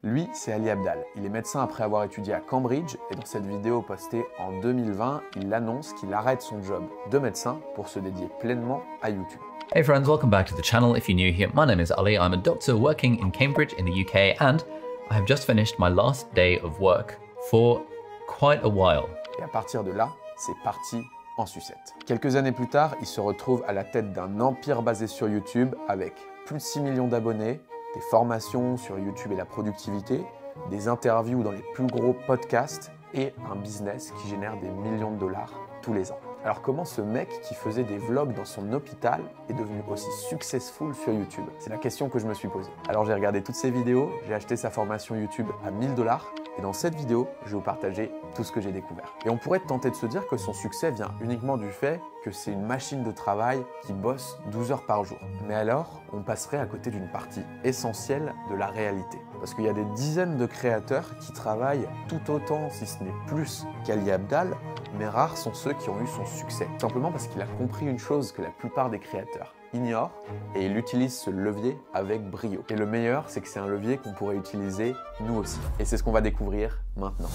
Lui, c'est Ali Abdaal. Il est médecin après avoir étudié à Cambridge et dans cette vidéo postée en 2020, il annonce qu'il arrête son job de médecin pour se dédier pleinement à YouTube. Hey friends, welcome back to the channel. If you're new here, my name is Ali. I'm a doctor working in Cambridge in the UK and I have just finished my last day of work for quite a while. Et à partir de là, c'est parti en sucette. Quelques années plus tard, il se retrouve à la tête d'un empire basé sur YouTube avec plus de 6 millions d'abonnés, des formations sur YouTube et la productivité, des interviews dans les plus gros podcasts et un business qui génère des millions de dollars tous les ans. Alors comment ce mec qui faisait des vlogs dans son hôpital est devenu aussi successful sur YouTube? C'est la question que je me suis posée. Alors j'ai regardé toutes ses vidéos, j'ai acheté sa formation YouTube à 1000 $. Et dans cette vidéo, je vais vous partager tout ce que j'ai découvert. Et on pourrait tenter de se dire que son succès vient uniquement du fait que c'est une machine de travail qui bosse 12 heures par jour. Mais alors, on passerait à côté d'une partie essentielle de la réalité. Parce qu'il y a des dizaines de créateurs qui travaillent tout autant, si ce n'est plus, qu'Ali Abdaal, mais rares sont ceux qui ont eu son succès. Simplement parce qu'il a compris une chose que la plupart des créateurs ignore et il utilise ce levier avec brio. Et le meilleur, c'est que c'est un levier qu'on pourrait utiliser nous aussi. Et c'est ce qu'on va découvrir maintenant.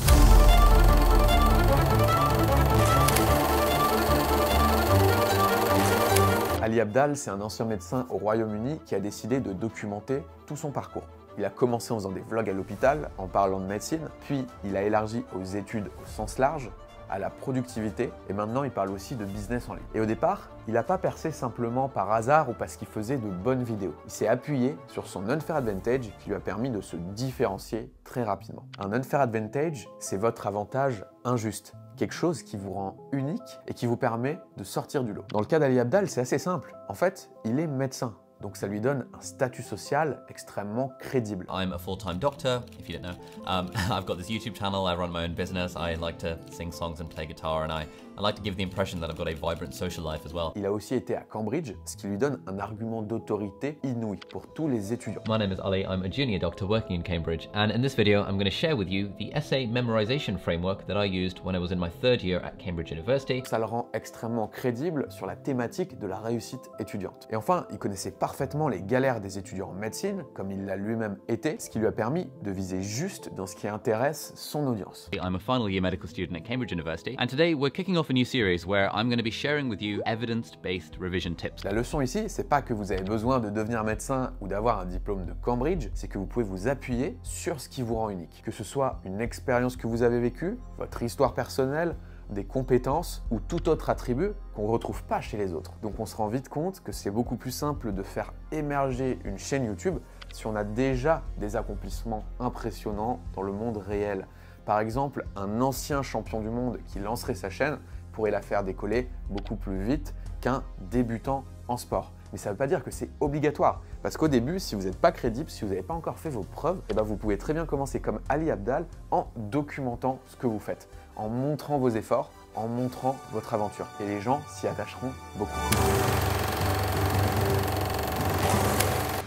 Ali Abdaal, c'est un ancien médecin au Royaume-Uni qui a décidé de documenter tout son parcours. Il a commencé en faisant des vlogs à l'hôpital, en parlant de médecine, puis il a élargi aux études au sens large, à la productivité, et maintenant il parle aussi de business en ligne. Et au départ, il n'a pas percé simplement par hasard ou parce qu'il faisait de bonnes vidéos. Il s'est appuyé sur son unfair advantage qui lui a permis de se différencier très rapidement. Un unfair advantage, c'est votre avantage injuste. Quelque chose qui vous rend unique et qui vous permet de sortir du lot. Dans le cas d'Ali Abdaal, c'est assez simple. En fait, il est médecin. Donc ça lui donne un statut social extrêmement crédible. I'm a full-time doctor, if you don't know. I've got this YouTube channel, I run my own business, I like to sing songs and play guitar, and I like to give the impression that I've got a vibrant social life as well. Il a aussi été à Cambridge, ce qui lui donne un argument d'autorité inouï pour tous les étudiants. My name is Ali, I'm a junior doctor working in Cambridge, and in this video I'm going to share with you the essay memorization framework that I used when I was in my third year at Cambridge University. Ça le rend extrêmement crédible sur la thématique de la réussite étudiante. Et enfin, il connaissait parfaitement les galères des étudiants en médecine, comme il l'a lui-même été, ce qui lui a permis de viser juste dans ce qui intéresse son audience. I'm a final year medical student at Cambridge University, and today we're kicking off a new series where I'm going to be sharing with you evidence-based revision tips. La leçon ici, c'est pas que vous avez besoin de devenir médecin ou d'avoir un diplôme de Cambridge, c'est que vous pouvez vous appuyer sur ce qui vous rend unique. Que ce soit une expérience que vous avez vécue, votre histoire personnelle, des compétences ou tout autre attribut qu'on ne retrouve pas chez les autres. Donc on se rend vite compte que c'est beaucoup plus simple de faire émerger une chaîne YouTube si on a déjà des accomplissements impressionnants dans le monde réel. Par exemple, un ancien champion du monde qui lancerait sa chaîne pourrait la faire décoller beaucoup plus vite qu'un débutant en sport. Mais ça ne veut pas dire que c'est obligatoire. Parce qu'au début, si vous n'êtes pas crédible, si vous n'avez pas encore fait vos preuves, vous pouvez très bien commencer comme Ali Abdaal en documentant ce que vous faites, en montrant vos efforts, en montrant votre aventure. Et les gens s'y attacheront beaucoup.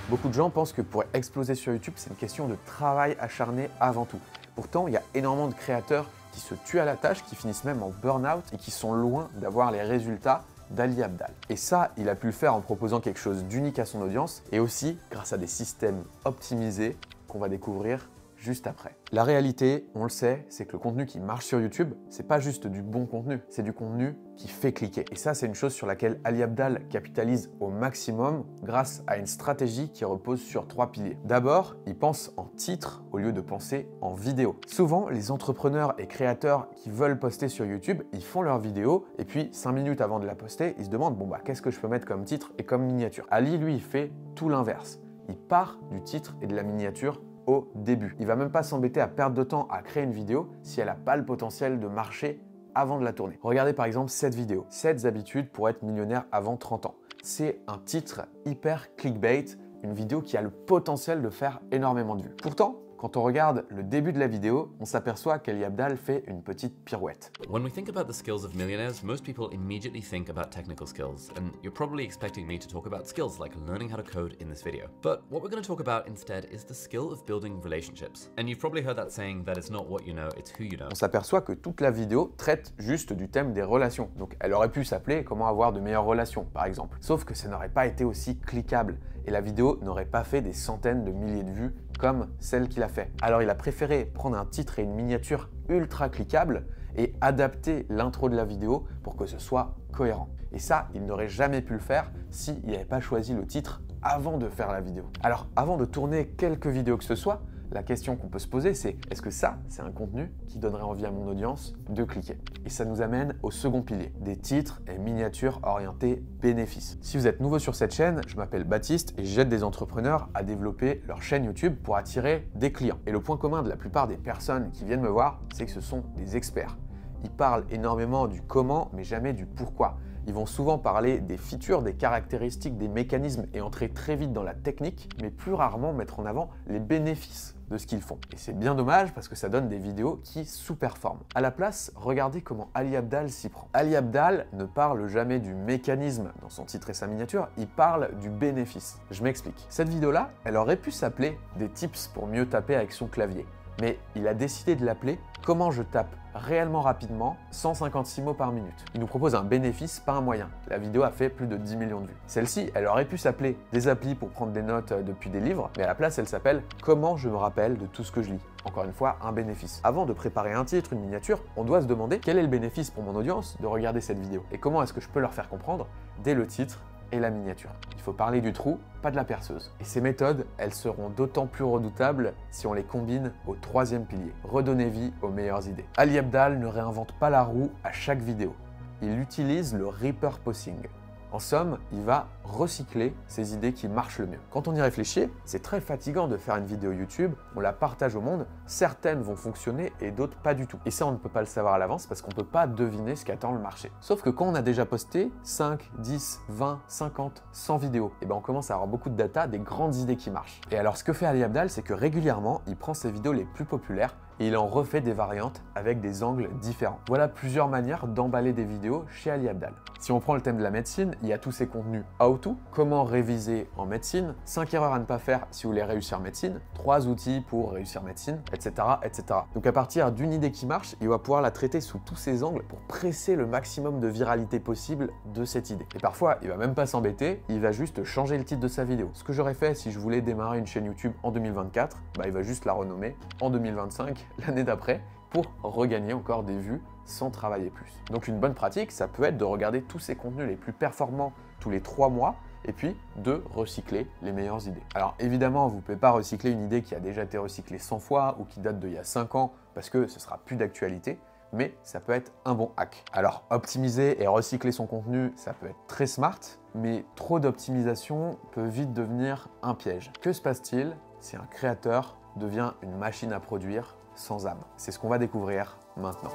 Beaucoup de gens pensent que pour exploser sur YouTube, c'est une question de travail acharné avant tout. Pourtant, il y a énormément de créateurs qui se tuent à la tâche, qui finissent même en burn-out et qui sont loin d'avoir les résultats d'Ali Abdaal. Et ça, il a pu le faire en proposant quelque chose d'unique à son audience et aussi grâce à des systèmes optimisés qu'on va découvrir juste après. La réalité, on le sait, c'est que le contenu qui marche sur YouTube, c'est pas juste du bon contenu, c'est du contenu qui fait cliquer. Et ça, c'est une chose sur laquelle Ali Abdaal capitalise au maximum grâce à une stratégie qui repose sur 3 piliers. D'abord, il pense en titre au lieu de penser en vidéo. Souvent, les entrepreneurs et créateurs qui veulent poster sur YouTube, ils font leur vidéo et puis 5 minutes avant de la poster, ils se demandent qu'est-ce que je peux mettre comme titre et comme miniature. Ali, lui, il fait tout l'inverse. Il part du titre et de la miniature au début. Il va même pas s'embêter à perdre de temps à créer une vidéo si elle n'a pas le potentiel de marcher avant de la tourner. Regardez par exemple cette vidéo, 7 habitudes pour être millionnaire avant 30 ans. C'est un titre hyper clickbait, une vidéo qui a le potentiel de faire énormément de vues. Pourtant, quand on regarde le début de la vidéo, on s'aperçoit qu'Ali Abdaal fait une petite pirouette. When we think about the skills of millionaires, most people immediately think about technical skills, and you're probably expecting me to talk about skills like learning how to code in this video. But what we're going to talk about instead is the skill of building relationships. And you've probably heard that saying that it's not what you know, it's who you know. On s'aperçoit que toute la vidéo traite juste du thème des relations. Donc elle aurait pu s'appeler « Comment avoir de meilleures relations » par exemple. Sauf que ça n'aurait pas été aussi cliquable et la vidéo n'aurait pas fait des centaines de milliers de vues comme celle qu'il a fait. Alors il a préféré prendre un titre et une miniature ultra cliquable et adapter l'intro de la vidéo pour que ce soit cohérent. Et ça, il n'aurait jamais pu le faire s'il n'avait pas choisi le titre avant de faire la vidéo. Alors avant de tourner quelque vidéo que ce soit, la question qu'on peut se poser, c'est est-ce que ça, c'est un contenu qui donnerait envie à mon audience de cliquer? Et ça nous amène au second pilier, des titres et miniatures orientés bénéfices. Si vous êtes nouveau sur cette chaîne, je m'appelle Baptiste et j'aide des entrepreneurs à développer leur chaîne YouTube pour attirer des clients. Et le point commun de la plupart des personnes qui viennent me voir, c'est que ce sont des experts. Ils parlent énormément du comment, mais jamais du pourquoi. Ils vont souvent parler des features, des caractéristiques, des mécanismes et entrer très vite dans la technique, mais plus rarement mettre en avant les bénéfices de ce qu'ils font. Et c'est bien dommage parce que ça donne des vidéos qui sous-performent. À la place, regardez comment Ali Abdaal s'y prend. Ali Abdaal ne parle jamais du mécanisme dans son titre et sa miniature, il parle du bénéfice. Je m'explique. Cette vidéo-là, elle aurait pu s'appeler « Des tips pour mieux taper avec son clavier ». Mais il a décidé de l'appeler « Comment je tape réellement rapidement 156 mots par minute ». Il nous propose un bénéfice, pas un moyen. La vidéo a fait plus de 10 millions de vues. Celle-ci, elle aurait pu s'appeler « Des applis pour prendre des notes depuis des livres », mais à la place, elle s'appelle « Comment je me rappelle de tout ce que je lis ». Encore une fois, un bénéfice. Avant de préparer un titre, une miniature, on doit se demander quel est le bénéfice pour mon audience de regarder cette vidéo et comment est-ce que je peux leur faire comprendre dès le titre et la miniature. Il faut parler du trou, pas de la perceuse. Et ces méthodes, elles seront d'autant plus redoutables si on les combine au troisième pilier, redonner vie aux meilleures idées. Ali Abdaal ne réinvente pas la roue à chaque vidéo. Il utilise le repurposing. En somme, il va recycler ces idées qui marchent le mieux. Quand on y réfléchit, c'est très fatigant de faire une vidéo YouTube, on la partage au monde, certaines vont fonctionner et d'autres pas du tout. Et ça, on ne peut pas le savoir à l'avance parce qu'on ne peut pas deviner ce qu'attend le marché. Sauf que quand on a déjà posté 5, 10, 20, 50, 100 vidéos, et ben on commence à avoir beaucoup de data, des grandes idées qui marchent. Et alors ce que fait Ali Abdaal, c'est que régulièrement, il prend ses vidéos les plus populaires et il en refait des variantes avec des angles différents. Voilà plusieurs manières d'emballer des vidéos chez Ali Abdaal. Si on prend le thème de la médecine, il y a tous ces contenus how-to, comment réviser en médecine, 5 erreurs à ne pas faire si vous voulez réussir médecine, 3 outils pour réussir médecine, etc., etc. Donc à partir d'une idée qui marche, il va pouvoir la traiter sous tous ses angles pour presser le maximum de viralité possible de cette idée. Et parfois, il va même pas s'embêter, il va juste changer le titre de sa vidéo. Ce que j'aurais fait si je voulais démarrer une chaîne YouTube en 2024, il va juste la renommer en 2025, l'année d'après, pour regagner encore des vues sans travailler plus. Donc une bonne pratique, ça peut être de regarder tous ces contenus les plus performants tous les 3 mois et puis de recycler les meilleures idées. Alors évidemment, vous ne pouvez pas recycler une idée qui a déjà été recyclée 100 fois ou qui date d'il y a 5 ans parce que ce sera plus d'actualité, mais ça peut être un bon hack. Alors optimiser et recycler son contenu, ça peut être très smart, mais trop d'optimisation peut vite devenir un piège. Que se passe-t-il si un créateur devient une machine à produire sans âme? C'est ce qu'on va découvrir maintenant.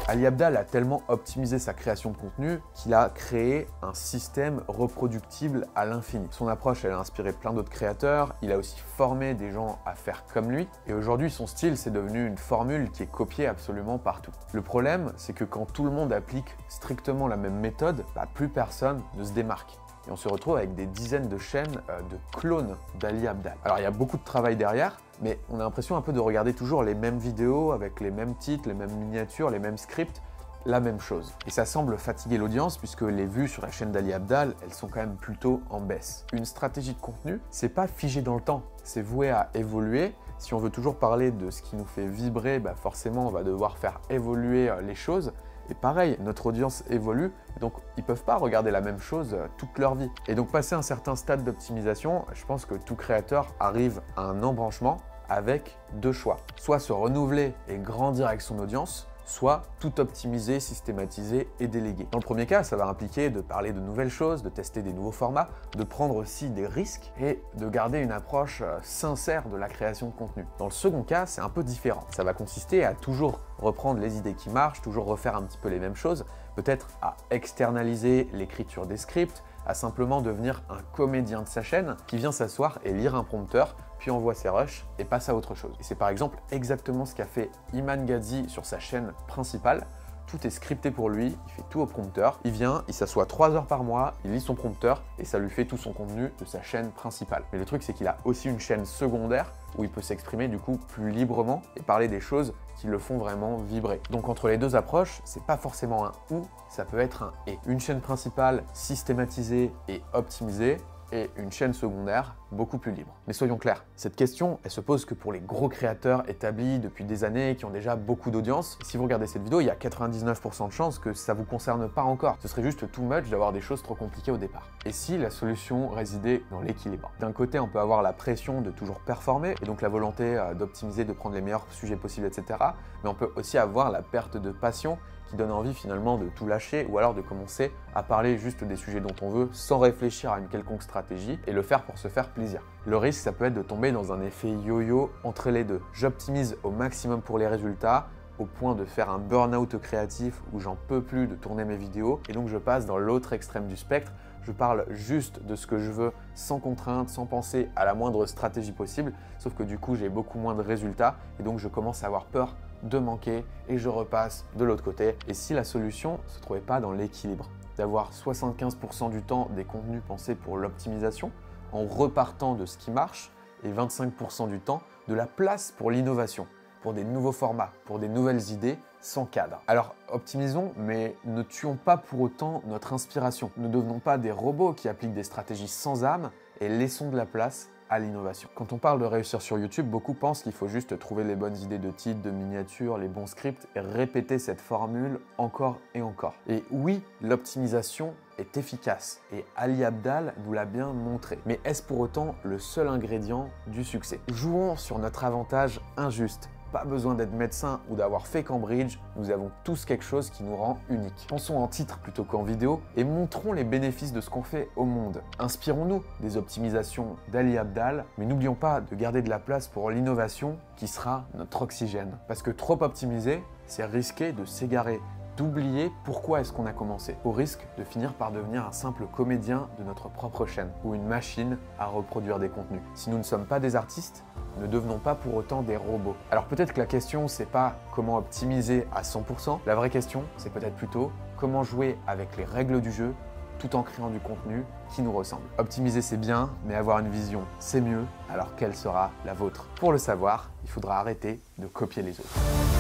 Ali Abdaal a tellement optimisé sa création de contenu qu'il a créé un système reproductible à l'infini. Son approche, elle a inspiré plein d'autres créateurs, il a aussi formé des gens à faire comme lui, et aujourd'hui son style, c'est devenu une formule qui est copiée absolument partout. Le problème, c'est que quand tout le monde applique strictement la même méthode, plus personne ne se démarque. Et on se retrouve avec des dizaines de chaînes de clones d'Ali Abdaal. Alors il y a beaucoup de travail derrière, mais on a l'impression un peu de regarder toujours les mêmes vidéos avec les mêmes titres, les mêmes miniatures, les mêmes scripts, la même chose. Et ça semble fatiguer l'audience puisque les vues sur la chaîne d'Ali Abdaal, elles sont quand même plutôt en baisse. Une stratégie de contenu, c'est pas figé dans le temps, c'est voué à évoluer. Si on veut toujours parler de ce qui nous fait vibrer, forcément on va devoir faire évoluer les choses. Et pareil, notre audience évolue, donc ils ne peuvent pas regarder la même chose toute leur vie. Et donc passer un certain stade d'optimisation, je pense que tout créateur arrive à un embranchement avec 2 choix. Soit se renouveler et grandir avec son audience, soit tout optimiser, systématiser et déléguer. Dans le premier cas, ça va impliquer de parler de nouvelles choses, de tester des nouveaux formats, de prendre aussi des risques et de garder une approche sincère de la création de contenu. Dans le second cas, c'est un peu différent. Ça va consister à toujours reprendre les idées qui marchent, toujours refaire un petit peu les mêmes choses, peut-être à externaliser l'écriture des scripts, à simplement devenir un comédien de sa chaîne qui vient s'asseoir et lire un prompteur, puis envoie ses rushs et passe à autre chose. Et c'est par exemple exactement ce qu'a fait Iman Gadzhi sur sa chaîne principale. tout est scripté pour lui, il fait tout au prompteur. Il vient, il s'assoit 3 heures par mois, il lit son prompteur et ça lui fait tout son contenu de sa chaîne principale. Mais le truc, c'est qu'il a aussi une chaîne secondaire où il peut s'exprimer du coup plus librement et parler des choses qui le font vraiment vibrer. Donc entre les deux approches, c'est pas forcément un ou, ça peut être un et. Une chaîne principale systématisée et optimisée, et une chaîne secondaire beaucoup plus libre. Mais soyons clairs, cette question, elle se pose que pour les gros créateurs établis depuis des années qui ont déjà beaucoup d'audience. Si vous regardez cette vidéo, il y a 99% de chances que ça vous concerne pas encore. Ce serait juste too much d'avoir des choses trop compliquées au départ. Et si la solution résidait dans l'équilibre? D'un côté, on peut avoir la pression de toujours performer et donc la volonté d'optimiser, de prendre les meilleurs sujets possibles, etc. Mais on peut aussi avoir la perte de passion qui donne envie finalement de tout lâcher ou alors de commencer à parler juste des sujets dont on veut sans réfléchir à une quelconque stratégie et le faire pour se faire plaisir. Le risque, ça peut être de tomber dans un effet yo-yo entre les deux. J'optimise au maximum pour les résultats au point de faire un burn-out créatif où j'en peux plus de tourner mes vidéos et donc je passe dans l'autre extrême du spectre. Je parle juste de ce que je veux sans contrainte, sans penser à la moindre stratégie possible, sauf que du coup j'ai beaucoup moins de résultats et donc je commence à avoir peur de manquer et je repasse de l'autre côté. Et si la solution ne se trouvait pas dans l'équilibre, d'avoir 75% du temps des contenus pensés pour l'optimisation en repartant de ce qui marche et 25% du temps de la place pour l'innovation, pour des nouveaux formats, pour des nouvelles idées sans cadre. Alors optimisons, mais ne tuons pas pour autant notre inspiration. Ne devenons pas des robots qui appliquent des stratégies sans âme et laissons de la place à l'innovation. Quand on parle de réussir sur YouTube, beaucoup pensent qu'il faut juste trouver les bonnes idées de titres, de miniatures, les bons scripts et répéter cette formule encore et encore. Et oui, l'optimisation est efficace et Ali Abdaal nous l'a bien montré. Mais est-ce pour autant le seul ingrédient du succès? Jouons sur notre avantage injuste. Pas besoin d'être médecin ou d'avoir fait Cambridge, nous avons tous quelque chose qui nous rend unique. Pensons en titre plutôt qu'en vidéo et montrons les bénéfices de ce qu'on fait au monde. Inspirons-nous des optimisations d'Ali Abdaal, mais n'oublions pas de garder de la place pour l'innovation qui sera notre oxygène. Parce que trop optimiser, c'est risquer de s'égarer, d'oublier pourquoi est-ce qu'on a commencé, au risque de finir par devenir un simple comédien de notre propre chaîne ou une machine à reproduire des contenus. Si nous ne sommes pas des artistes, ne devenons pas pour autant des robots. Alors peut-être que la question, c'est pas comment optimiser à 100%, la vraie question, c'est peut-être plutôt comment jouer avec les règles du jeu tout en créant du contenu qui nous ressemble. Optimiser, c'est bien, mais avoir une vision, c'est mieux. Alors quelle sera la vôtre? Pour le savoir, il faudra arrêter de copier les autres.